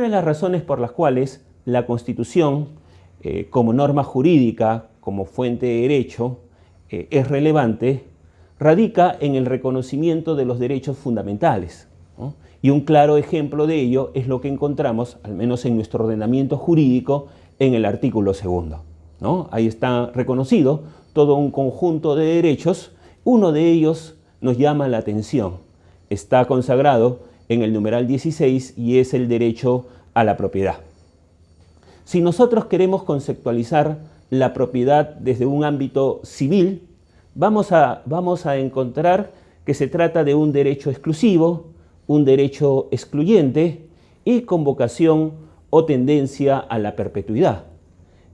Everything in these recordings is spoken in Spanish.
Una de las razones por las cuales la Constitución, como norma jurídica, como fuente de derecho, es relevante, radica en el reconocimiento de los derechos fundamentales, ¿no? Y un claro ejemplo de ello es lo que encontramos, al menos en nuestro ordenamiento jurídico, en el artículo 2, ¿no? Ahí está reconocido todo un conjunto de derechos. Uno de ellos nos llama la atención. Está consagrado en el numeral 16 y es el derecho a la propiedad. Si nosotros queremos conceptualizar la propiedad desde un ámbito civil, vamos a encontrar que se trata de un derecho exclusivo, un derecho excluyente y con vocación o tendencia a la perpetuidad.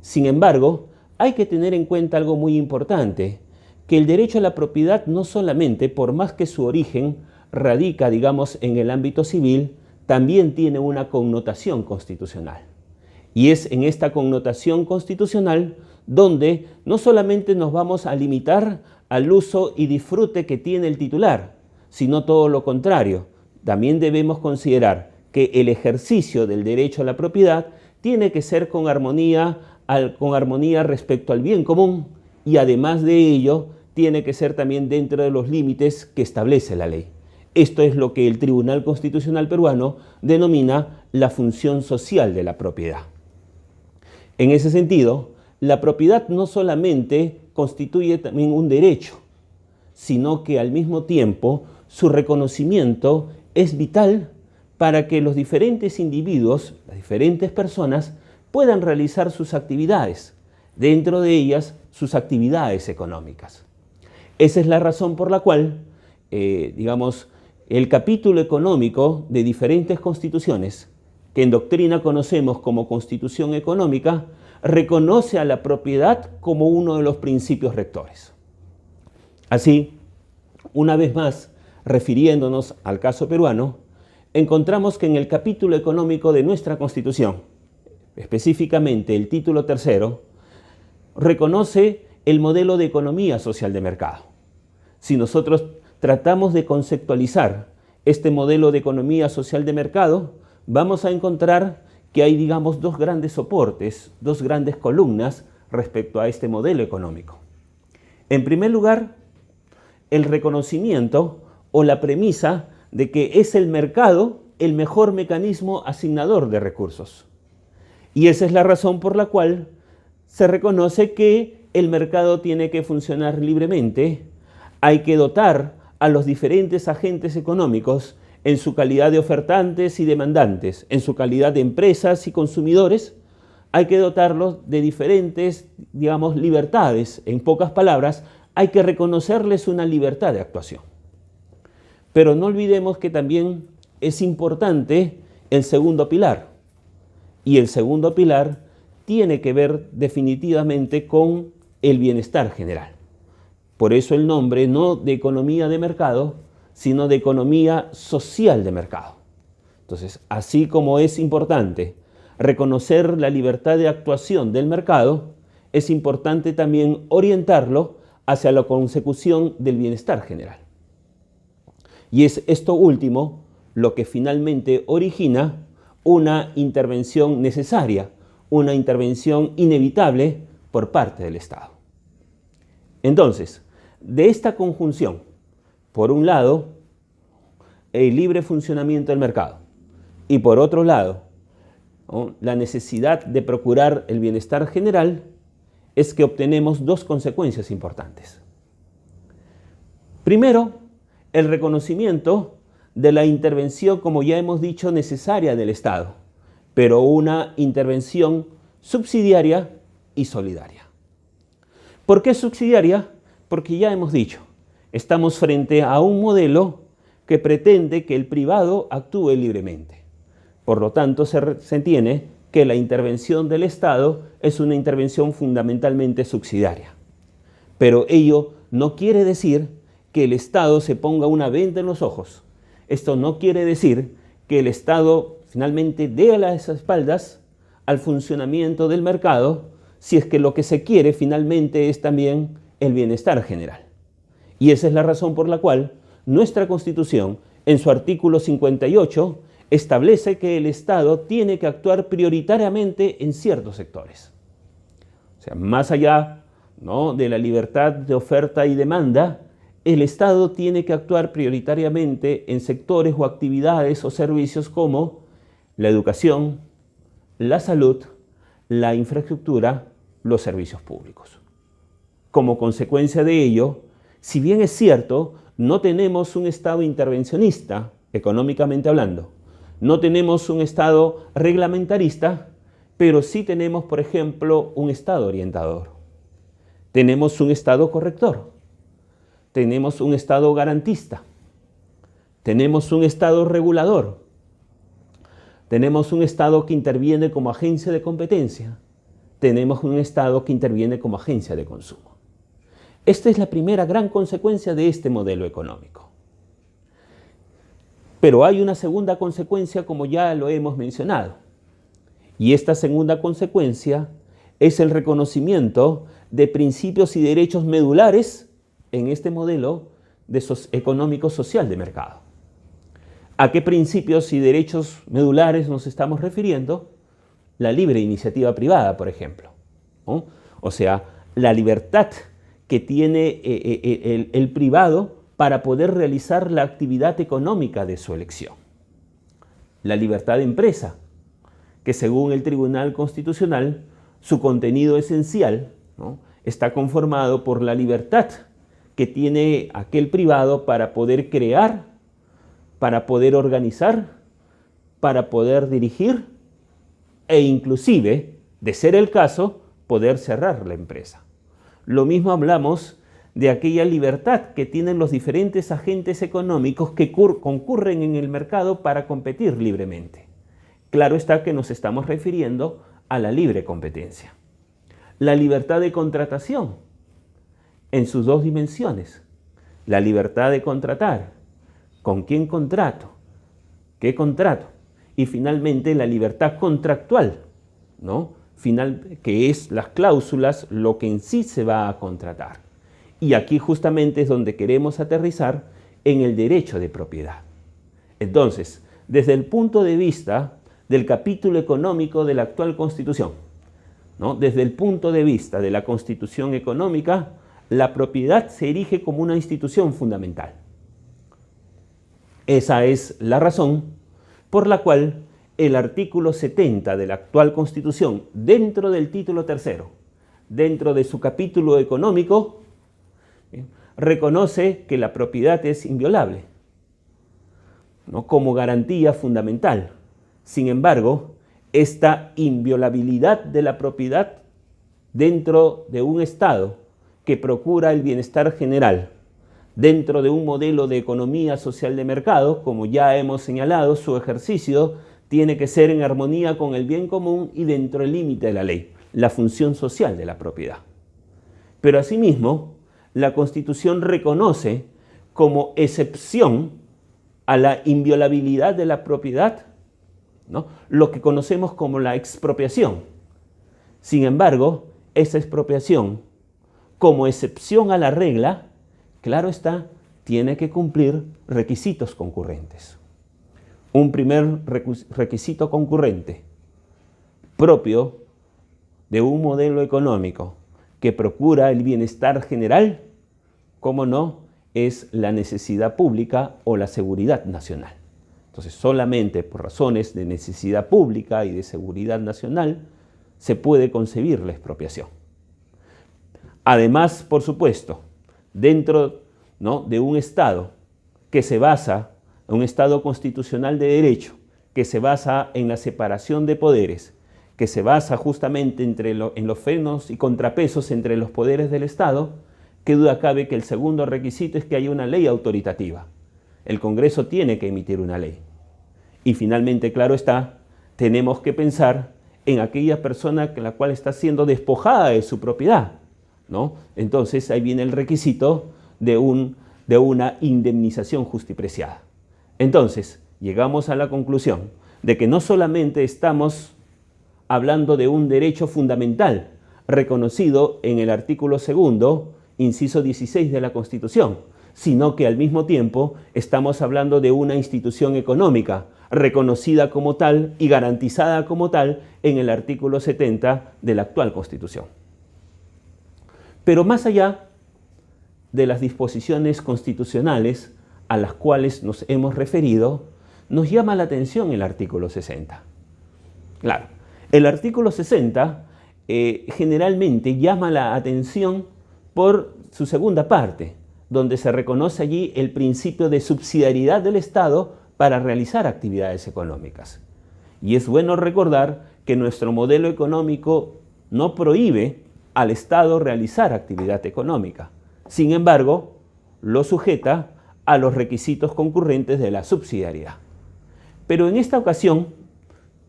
Sin embargo, hay que tener en cuenta algo muy importante, que el derecho a la propiedad no solamente, por más que su origen radica, digamos, en el ámbito civil, también tiene una connotación constitucional. Y es en esta connotación constitucional donde no solamente nos vamos a limitar al uso y disfrute que tiene el titular, sino todo lo contrario. También debemos considerar que el ejercicio del derecho a la propiedad tiene que ser con armonía respecto al bien común y además de ello tiene que ser también dentro de los límites que establece la ley. Esto es lo que el Tribunal Constitucional peruano denomina la función social de la propiedad. En ese sentido, la propiedad no solamente constituye también un derecho, sino que al mismo tiempo su reconocimiento es vital para que los diferentes individuos, las diferentes personas, puedan realizar sus actividades, dentro de ellas sus actividades económicas. Esa es la razón por la cual, el capítulo económico de diferentes constituciones, que en doctrina conocemos como Constitución Económica, reconoce a la propiedad como uno de los principios rectores. Así, una vez más, refiriéndonos al caso peruano, encontramos que en el capítulo económico de nuestra Constitución, específicamente el título 3, reconoce el modelo de economía social de mercado. Si nosotros tratamos de conceptualizar este modelo de economía social de mercado, vamos a encontrar que hay, digamos, dos grandes soportes, dos grandes columnas respecto a este modelo económico. En primer lugar, el reconocimiento o la premisa de que es el mercado el mejor mecanismo asignador de recursos. Y esa es la razón por la cual se reconoce que el mercado tiene que funcionar libremente, hay que dotar a los diferentes agentes económicos en su calidad de ofertantes y demandantes, en su calidad de empresas y consumidores, hay que dotarlos de diferentes, digamos, libertades. En pocas palabras, hay que reconocerles una libertad de actuación. Pero no olvidemos que también es importante el segundo pilar. Y el segundo pilar tiene que ver definitivamente con el bienestar general. Por eso el nombre no de economía de mercado, sino de economía social de mercado. Entonces, así como es importante reconocer la libertad de actuación del mercado, es importante también orientarlo hacia la consecución del bienestar general. Y es esto último lo que finalmente origina una intervención necesaria, una intervención inevitable por parte del Estado. Entonces, de esta conjunción, por un lado, el libre funcionamiento del mercado y por otro lado, ¿no?, la necesidad de procurar el bienestar general, es que obtenemos dos consecuencias importantes. Primero, el reconocimiento de la intervención, como ya hemos dicho, necesaria del Estado, pero una intervención subsidiaria y solidaria. ¿Por qué subsidiaria? Porque ya hemos dicho, estamos frente a un modelo que pretende que el privado actúe libremente. Por lo tanto, se entiende que la intervención del Estado es una intervención fundamentalmente subsidiaria. Pero ello no quiere decir que el Estado se ponga una venda en los ojos. Esto no quiere decir que el Estado finalmente dé a las espaldas al funcionamiento del mercado, si es que lo que se quiere finalmente es también el bienestar general. Y esa es la razón por la cual nuestra Constitución, en su artículo 58, establece que el Estado tiene que actuar prioritariamente en ciertos sectores. O sea, más allá, ¿no?, de la libertad de oferta y demanda, el Estado tiene que actuar prioritariamente en sectores o actividades o servicios como la educación, la salud, la infraestructura, los servicios públicos. Como consecuencia de ello, si bien es cierto, no tenemos un Estado intervencionista, económicamente hablando, no tenemos un Estado reglamentarista, pero sí tenemos, por ejemplo, un Estado orientador. Tenemos un Estado corrector. Tenemos un Estado garantista. Tenemos un Estado regulador. Tenemos un Estado que interviene como agencia de competencia. Tenemos un Estado que interviene como agencia de consumo. Esta es la primera gran consecuencia de este modelo económico. Pero hay una segunda consecuencia, como ya lo hemos mencionado. Y esta segunda consecuencia es el reconocimiento de principios y derechos medulares en este modelo económico social de mercado. ¿A qué principios y derechos medulares nos estamos refiriendo? La libre iniciativa privada, por ejemplo, ¿no? O sea, la libertad que tiene el privado para poder realizar la actividad económica de su elección. La libertad de empresa, que según el Tribunal Constitucional, su contenido esencial, ¿no?, está conformado por la libertad que tiene aquel privado para poder crear, para poder organizar, para poder dirigir e inclusive, de ser el caso, poder cerrar la empresa. Lo mismo hablamos de aquella libertad que tienen los diferentes agentes económicos que concurren en el mercado para competir libremente. Claro está que nos estamos refiriendo a la libre competencia. La libertad de contratación en sus dos dimensiones. La libertad de contratar. ¿Con quién contrato? ¿Qué contrato? Y finalmente la libertad contractual, ¿no?, que es las cláusulas, lo que en sí se va a contratar. Y aquí justamente es donde queremos aterrizar en el derecho de propiedad. Entonces, desde el punto de vista del capítulo económico de la actual Constitución, ¿no?, desde el punto de vista de la Constitución económica, la propiedad se erige como una institución fundamental. Esa es la razón por la cual el artículo 70 de la actual Constitución, dentro del título tercero, dentro de su capítulo económico, reconoce que la propiedad es inviolable, ¿no?, como garantía fundamental. Sin embargo, esta inviolabilidad de la propiedad dentro de un Estado que procura el bienestar general, dentro de un modelo de economía social de mercado, como ya hemos señalado, su ejercicio tiene que ser en armonía con el bien común y dentro del límite de la ley, la función social de la propiedad. Pero asimismo, la Constitución reconoce como excepción a la inviolabilidad de la propiedad, ¿no?, lo que conocemos como la expropiación. Sin embargo, esa expropiación, como excepción a la regla, claro está, tiene que cumplir requisitos concurrentes. Un primer requisito concurrente propio de un modelo económico que procura el bienestar general, ¿cómo no?, es la necesidad pública o la seguridad nacional. Entonces, solamente por razones de necesidad pública y de seguridad nacional se puede concebir la expropiación. Además, por supuesto, dentro, ¿no?, de un Estado que se basa, un Estado constitucional de derecho, que se basa en la separación de poderes, que se basa justamente en los frenos y contrapesos entre los poderes del Estado, qué duda cabe que el segundo requisito es que haya una ley autoritativa. El Congreso tiene que emitir una ley. Y finalmente, claro está, tenemos que pensar en aquella persona la cual está siendo despojada de su propiedad, ¿no? Entonces ahí viene el requisito de una indemnización justipreciada. Entonces, llegamos a la conclusión de que no solamente estamos hablando de un derecho fundamental reconocido en el artículo 2, inciso 16 de la Constitución, sino que al mismo tiempo estamos hablando de una institución económica reconocida como tal y garantizada como tal en el artículo 70 de la actual Constitución. Pero más allá de las disposiciones constitucionales a las cuales nos hemos referido, nos llama la atención el artículo 60. Claro, el artículo 60 generalmente llama la atención por su segunda parte, donde se reconoce allí el principio de subsidiariedad del Estado para realizar actividades económicas. Y es bueno recordar que nuestro modelo económico no prohíbe al Estado realizar actividad económica. Sin embargo, lo sujeta a los requisitos concurrentes de la subsidiariedad. Pero en esta ocasión,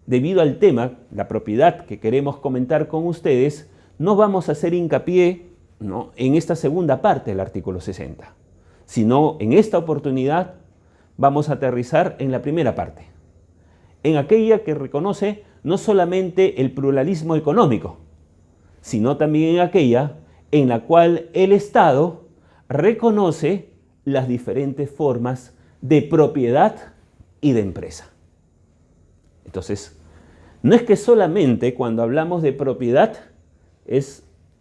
debido al tema, la propiedad que queremos comentar con ustedes, no vamos a hacer hincapié en esta segunda parte del artículo 60, sino en esta oportunidad vamos a aterrizar en la primera parte, en aquella que reconoce no solamente el pluralismo económico, sino también en aquella en la cual el Estado reconoce las diferentes formas de propiedad y de empresa. Entonces, no es que solamente cuando hablamos de propiedad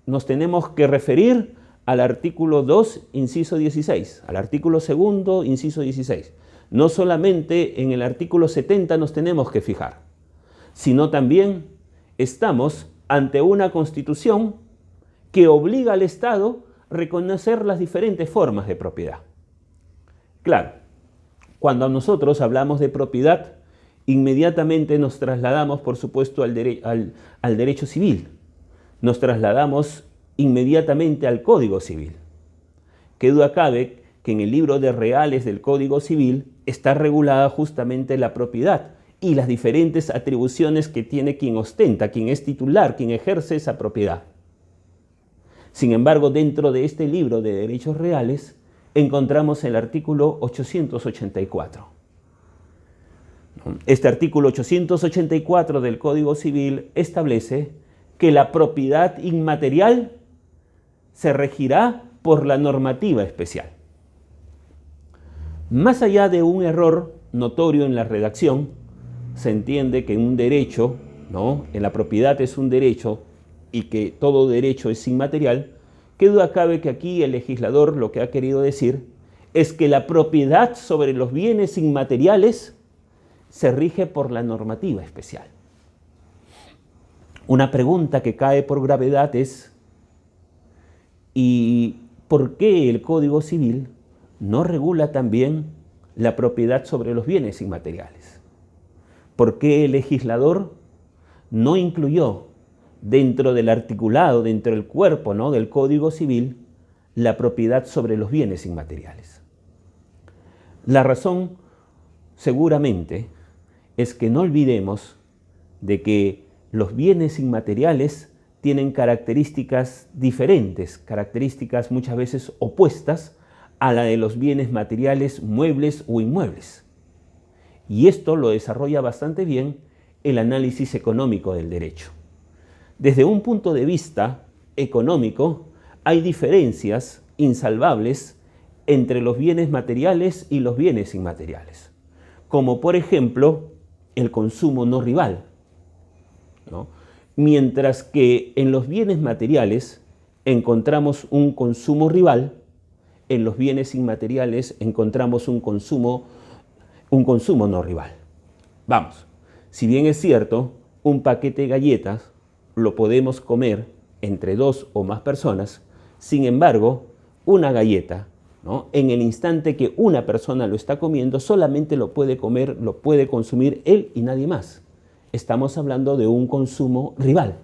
nos tenemos que referir al artículo 2, inciso 16, al artículo 2, inciso 16. No solamente en el artículo 70 nos tenemos que fijar, sino también estamos ante una Constitución que obliga al Estado a reconocer las diferentes formas de propiedad. Claro, cuando nosotros hablamos de propiedad, inmediatamente nos trasladamos, por supuesto, al derecho civil. Nos trasladamos inmediatamente al Código Civil. Qué duda cabe que en el libro de reales del Código Civil está regulada justamente la propiedad y las diferentes atribuciones que tiene quien ostenta, quien es titular, quien ejerce esa propiedad. Sin embargo, dentro de este libro de derechos reales encontramos el artículo 884. Este artículo 884 del Código Civil establece que la propiedad inmaterial se regirá por la normativa especial. Más allá de un error notorio en la redacción, se entiende que un derecho, en la propiedad es un derecho y que todo derecho es inmaterial. Qué duda cabe que aquí el legislador lo que ha querido decir es que la propiedad sobre los bienes inmateriales se rige por la normativa especial. Una pregunta que cae por gravedad es: ¿y por qué el Código Civil no regula también la propiedad sobre los bienes inmateriales? ¿Por qué el legislador no incluyó dentro del articulado, dentro del cuerpo, del Código Civil, la propiedad sobre los bienes inmateriales? La razón, seguramente, es que no olvidemos de que los bienes inmateriales tienen características diferentes, características muchas veces opuestas a la de los bienes materiales muebles o inmuebles. Y esto lo desarrolla bastante bien el análisis económico del derecho. Desde un punto de vista económico, hay diferencias insalvables entre los bienes materiales y los bienes inmateriales, como por ejemplo el consumo no rival, Mientras que en los bienes materiales encontramos un consumo rival, en los bienes inmateriales encontramos un consumo no rival. Vamos, si bien es cierto, un paquete de galletas lo podemos comer entre 2 o más personas, sin embargo, una galleta, en el instante que una persona lo está comiendo, solamente lo puede comer, lo puede consumir él y nadie más. Estamos hablando de un consumo rival.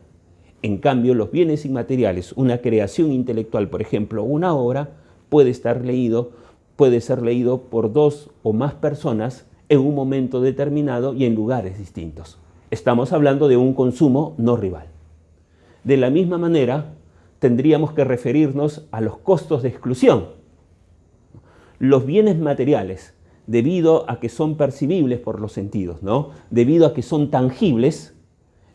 En cambio, los bienes inmateriales, una creación intelectual, por ejemplo, una obra, puede ser leído por 2 o más personas en un momento determinado y en lugares distintos. Estamos hablando de un consumo no rival. De la misma manera, tendríamos que referirnos a los costos de exclusión. Los bienes materiales, debido a que son percibibles por los sentidos, debido a que son tangibles,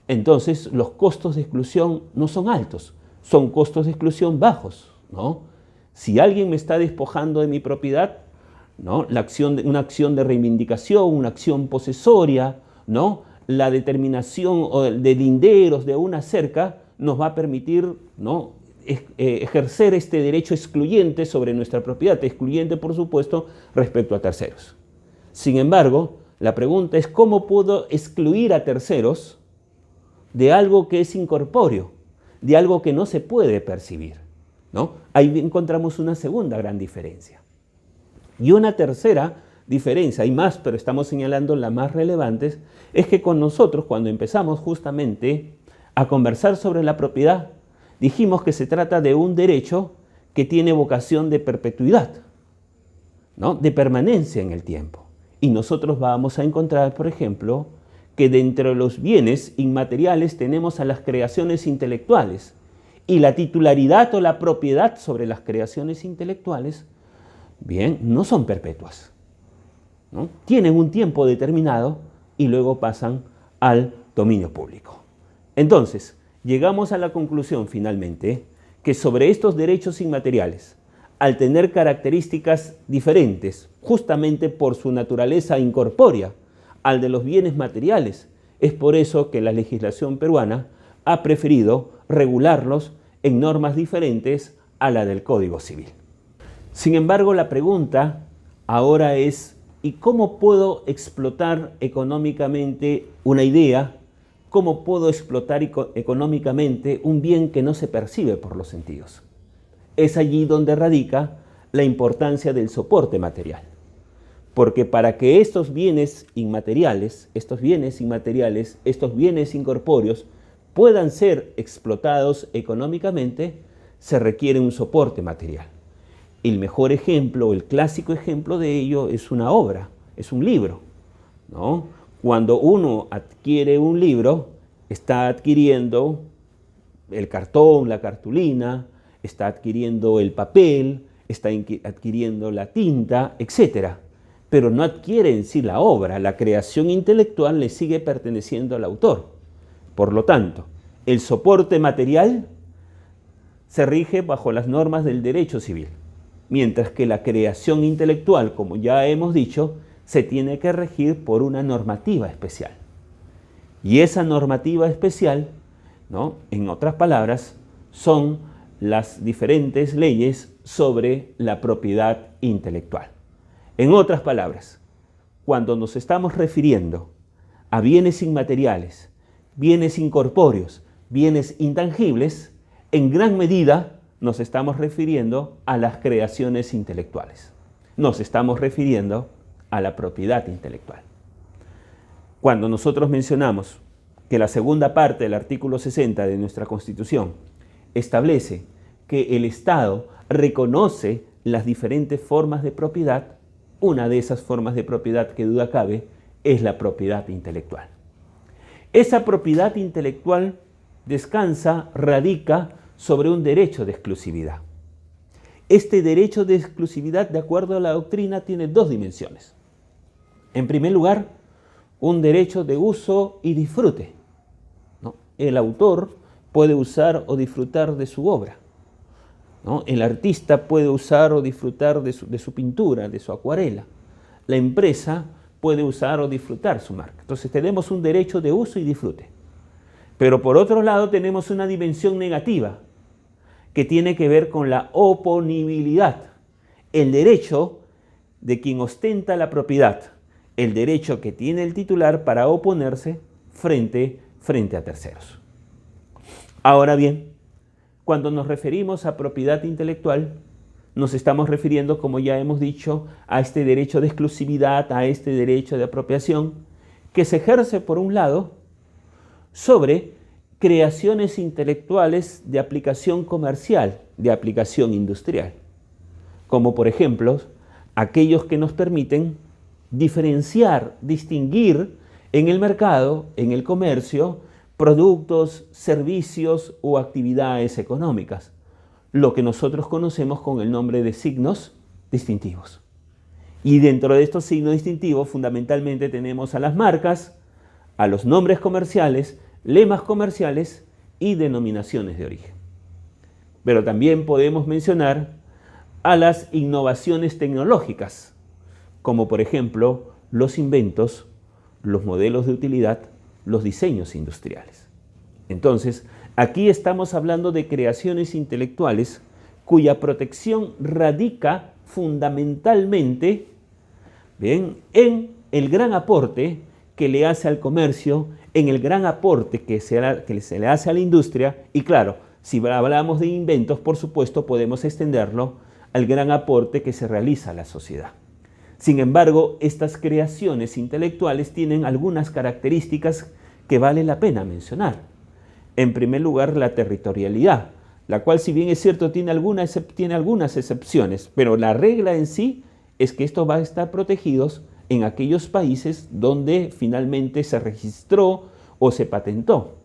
entonces los costos de exclusión no son altos, son costos de exclusión bajos, Si alguien me está despojando de mi propiedad, ¿no? Una acción de reivindicación, una acción posesoria, ¿no? La determinación de linderos de una cerca nos va a permitir, ¿no? Ejercer este derecho excluyente sobre nuestra propiedad, excluyente por supuesto respecto a terceros. Sin embargo, la pregunta es ¿cómo puedo excluir a terceros de algo que es incorpóreo, de algo que no se puede percibir, ¿no? Ahí encontramos una segunda gran diferencia. Y una tercera diferencia, hay más, pero estamos señalando las más relevantes, es que con nosotros, cuando empezamos justamente a conversar sobre la propiedad, dijimos que se trata de un derecho que tiene vocación de perpetuidad, ¿no? De permanencia en el tiempo. Y nosotros vamos a encontrar, por ejemplo, que dentro de los bienes inmateriales tenemos a las creaciones intelectuales, y la titularidad o la propiedad sobre las creaciones intelectuales, bien, no son perpetuas, ¿no? Tienen un tiempo determinado y luego pasan al dominio público. Entonces, llegamos a la conclusión finalmente que sobre estos derechos inmateriales, al tener características diferentes, justamente por su naturaleza incorpórea al de los bienes materiales, es por eso que la legislación peruana ha preferido regularlos en normas diferentes a la del Código Civil. Sin embargo, la pregunta ahora es, ¿y cómo puedo explotar económicamente una idea? ¿Cómo puedo explotar económicamente un bien que no se percibe por los sentidos? Es allí donde radica la importancia del soporte material. Porque para que estos bienes inmateriales, estos bienes incorpóreos, puedan ser explotados económicamente, se requiere un soporte material. El mejor ejemplo, el clásico ejemplo de ello es una obra, es un libro, ¿no? Cuando uno adquiere un libro, está adquiriendo el cartón, la cartulina, está adquiriendo el papel, está adquiriendo la tinta, etc. Pero no adquiere en sí la obra, la creación intelectual le sigue perteneciendo al autor. Por lo tanto, el soporte material se rige bajo las normas del derecho civil, mientras que la creación intelectual, como ya hemos dicho, se tiene que regir por una normativa especial. Y esa normativa especial, ¿no?, en otras palabras, son las diferentes leyes sobre la propiedad intelectual. En otras palabras, cuando nos estamos refiriendo a bienes inmateriales, bienes incorpóreos, bienes intangibles, en gran medida nos estamos refiriendo a las creaciones intelectuales. Nos estamos refiriendo a la propiedad intelectual. Cuando nosotros mencionamos que la segunda parte del artículo 60 de nuestra Constitución establece que el Estado reconoce las diferentes formas de propiedad, una de esas formas de propiedad, que duda cabe, es la propiedad intelectual. Esa propiedad intelectual descansa, radica sobre un derecho de exclusividad. Este derecho de exclusividad, de acuerdo a la doctrina, tiene dos dimensiones. En primer lugar, un derecho de uso y disfrute, ¿no? El autor puede usar o disfrutar de su obra, ¿no? El artista puede usar o disfrutar de su pintura, de su acuarela. La empresa puede usar o disfrutar su marca. Entonces tenemos un derecho de uso y disfrute. Pero por otro lado tenemos una dimensión negativa que tiene que ver con la oponibilidad, el derecho de quien ostenta la propiedad, el derecho que tiene el titular para oponerse frente a terceros. Ahora bien, cuando nos referimos a propiedad intelectual, nos estamos refiriendo, como ya hemos dicho, a este derecho de exclusividad, a este derecho de apropiación, que se ejerce, por un lado, sobre creaciones intelectuales de aplicación comercial, de aplicación industrial, como por ejemplo, aquellos que nos permiten diferenciar, distinguir en el mercado, en el comercio, productos, servicios o actividades económicas, lo que nosotros conocemos con el nombre de signos distintivos. Y dentro de estos signos distintivos fundamentalmente tenemos a las marcas, a los nombres comerciales, lemas comerciales y denominaciones de origen. Pero también podemos mencionar a las innovaciones tecnológicas, como por ejemplo los inventos, los modelos de utilidad, los diseños industriales. Entonces, aquí estamos hablando de creaciones intelectuales cuya protección radica fundamentalmente, bien, en el gran aporte que le hace al comercio, en el gran aporte que se le hace a la industria, y claro, si hablamos de inventos, por supuesto, podemos extenderlo al gran aporte que se realiza a la sociedad. Sin embargo, estas creaciones intelectuales tienen algunas características que vale la pena mencionar. En primer lugar, la territorialidad, la cual, si bien es cierto, tiene algunas excepciones, pero la regla en sí es que estos van a estar protegidos en aquellos países donde finalmente se registró o se patentó.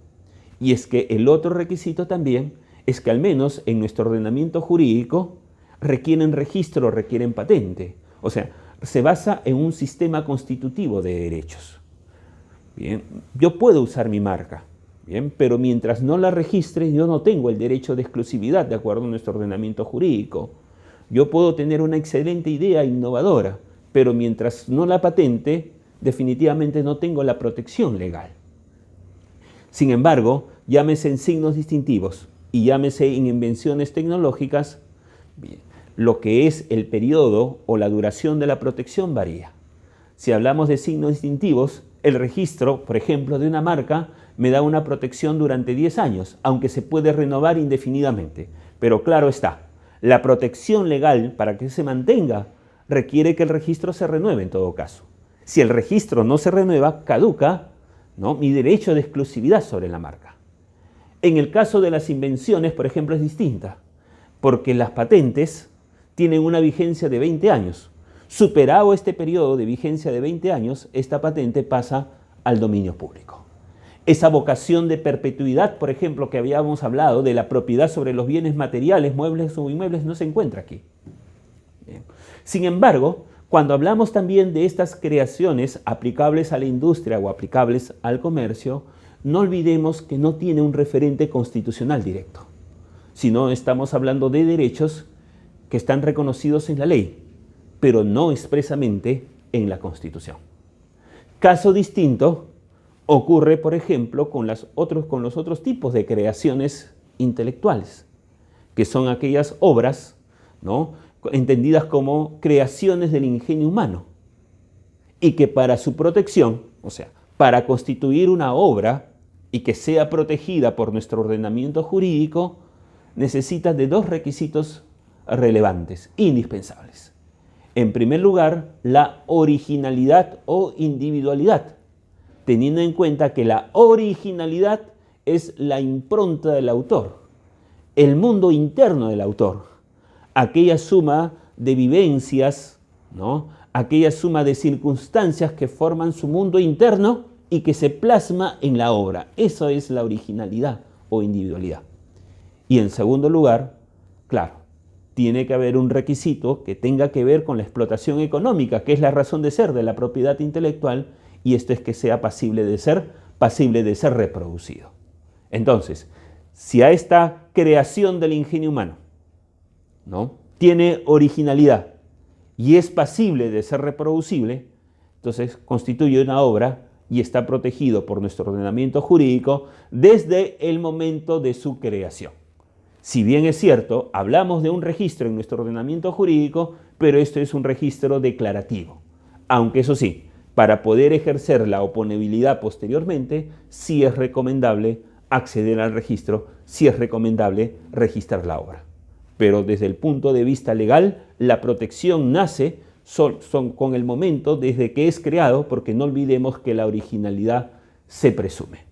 Y es que el otro requisito también es que al menos en nuestro ordenamiento jurídico requieren registro, requieren patente. O sea, se basa en un sistema constitutivo de derechos. Bien, yo puedo usar mi marca, bien, pero mientras no la registre, yo no tengo el derecho de exclusividad de acuerdo a nuestro ordenamiento jurídico. Yo puedo tener una excelente idea innovadora, pero mientras no la patente, definitivamente no tengo la protección legal. Sin embargo, llámese en signos distintivos y llámese en invenciones tecnológicas, bien, lo que es el periodo o la duración de la protección varía. Si hablamos de signos distintivos, el registro, por ejemplo, de una marca me da una protección durante 10 años, aunque se puede renovar indefinidamente. Pero claro está, la protección legal para que se mantenga requiere que el registro se renueve en todo caso. Si el registro no se renueva, caduca, ¿no?, mi derecho de exclusividad sobre la marca. En el caso de las invenciones, por ejemplo, es distinta, porque las patentes tienen una vigencia de 20 años. Superado este periodo de vigencia de 20 años, esta patente pasa al dominio público. Esa vocación de perpetuidad, por ejemplo, que habíamos hablado de la propiedad sobre los bienes materiales, muebles o inmuebles, no se encuentra aquí. Bien. Sin embargo, cuando hablamos también de estas creaciones aplicables a la industria o aplicables al comercio, no olvidemos que no tiene un referente constitucional directo, sino estamos hablando de derechos que están reconocidos en la ley, pero no expresamente en la Constitución. Caso distinto ocurre, por ejemplo, con los otros tipos de creaciones intelectuales, que son aquellas obras, ¿no?, entendidas como creaciones del ingenio humano, y que para su protección, o sea, para constituir una obra y que sea protegida por nuestro ordenamiento jurídico, necesita de dos requisitos relevantes, indispensables. En primer lugar, la originalidad o individualidad, teniendo en cuenta que la originalidad es la impronta del autor, el mundo interno del autor, aquella suma de vivencias, ¿no?, aquella suma de circunstancias que forman su mundo interno y que se plasma en la obra. Eso es la originalidad o individualidad. Y en segundo lugar, claro, tiene que haber un requisito que tenga que ver con la explotación económica, que es la razón de ser de la propiedad intelectual, y esto es que sea pasible de ser reproducido. Entonces, si a esta creación del ingenio humano, ¿no?, tiene originalidad y es pasible de ser reproducible, entonces constituye una obra y está protegido por nuestro ordenamiento jurídico desde el momento de su creación. Si bien es cierto, hablamos de un registro en nuestro ordenamiento jurídico, pero esto es un registro declarativo. Aunque eso sí, para poder ejercer la oponibilidad posteriormente, sí es recomendable acceder al registro, sí es recomendable registrar la obra. Pero desde el punto de vista legal, la protección nace con el momento desde que es creado, porque no olvidemos que la originalidad se presume.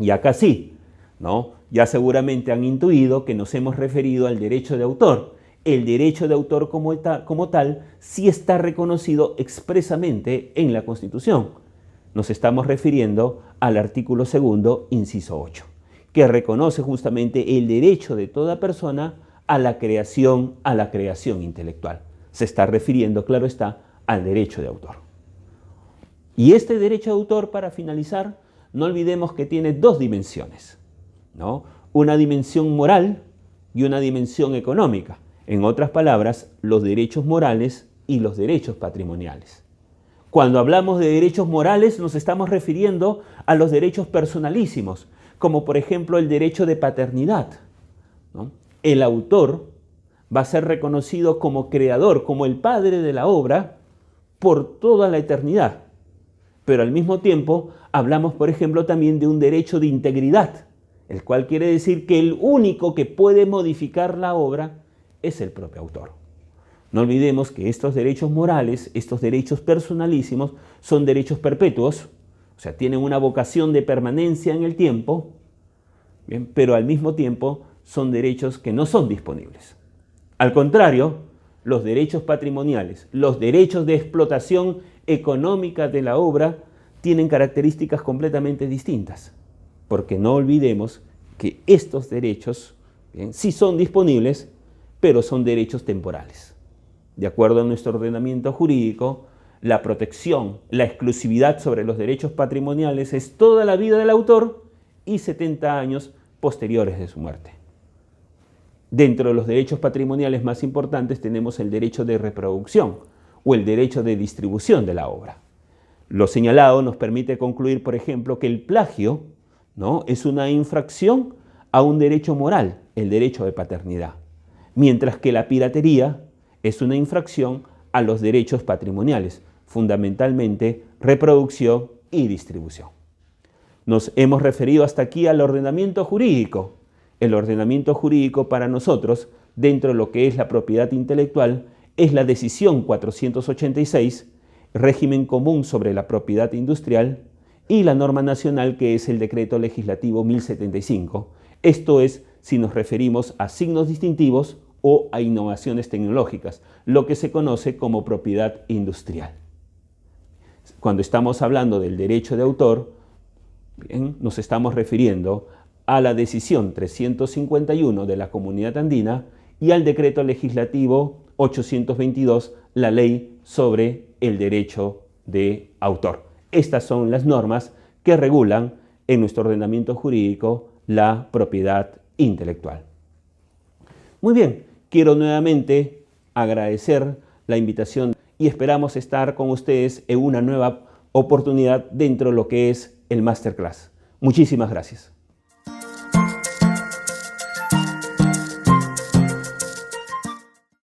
Y acá sí, ¿no?, ya seguramente han intuido que nos hemos referido al derecho de autor. El derecho de autor como tal sí está reconocido expresamente en la Constitución. Nos estamos refiriendo al artículo 2, inciso 8, que reconoce justamente el derecho de toda persona a la creación intelectual. Se está refiriendo, claro está, al derecho de autor. Y este derecho de autor, para finalizar, no olvidemos que tiene dos dimensiones, ¿no? Una dimensión moral y una dimensión económica. En otras palabras, los derechos morales y los derechos patrimoniales. Cuando hablamos de derechos morales nos estamos refiriendo a los derechos personalísimos, como por ejemplo el derecho de paternidad, ¿no? El autor va a ser reconocido como creador, como el padre de la obra, por toda la eternidad. Pero al mismo tiempo hablamos, por ejemplo, también de un derecho de integridad, el cual quiere decir que el único que puede modificar la obra es el propio autor. No olvidemos que estos derechos morales, estos derechos personalísimos, son derechos perpetuos, o sea, tienen una vocación de permanencia en el tiempo, ¿bien? Pero al mismo tiempo son derechos que no son disponibles. Al contrario, los derechos patrimoniales, los derechos de explotación económica de la obra tienen características completamente distintas, porque no olvidemos que estos derechos, ¿bien?, sí son disponibles, pero son derechos temporales. De acuerdo a nuestro ordenamiento jurídico, la protección, la exclusividad sobre los derechos patrimoniales es toda la vida del autor y 70 años posteriores de su muerte. Dentro de los derechos patrimoniales más importantes tenemos el derecho de reproducción o el derecho de distribución de la obra. Lo señalado nos permite concluir, por ejemplo, que el plagio, ¿no?, es una infracción a un derecho moral, el derecho de paternidad, mientras que la piratería es una infracción a los derechos patrimoniales, fundamentalmente reproducción y distribución. Nos hemos referido hasta aquí al ordenamiento jurídico. El ordenamiento jurídico para nosotros, dentro de lo que es la propiedad intelectual, es la decisión 486, régimen común sobre la propiedad industrial, y la norma nacional que es el decreto legislativo 1075. Esto es si nos referimos a signos distintivos o a innovaciones tecnológicas, lo que se conoce como propiedad industrial. Cuando estamos hablando del derecho de autor, bien, nos estamos refiriendo a la decisión 351 de la Comunidad Andina y al decreto legislativo 822, la ley sobre el derecho de autor. Estas son las normas que regulan en nuestro ordenamiento jurídico la propiedad intelectual. Muy bien, quiero nuevamente agradecer la invitación y esperamos estar con ustedes en una nueva oportunidad dentro de lo que es el Masterclass. Muchísimas gracias.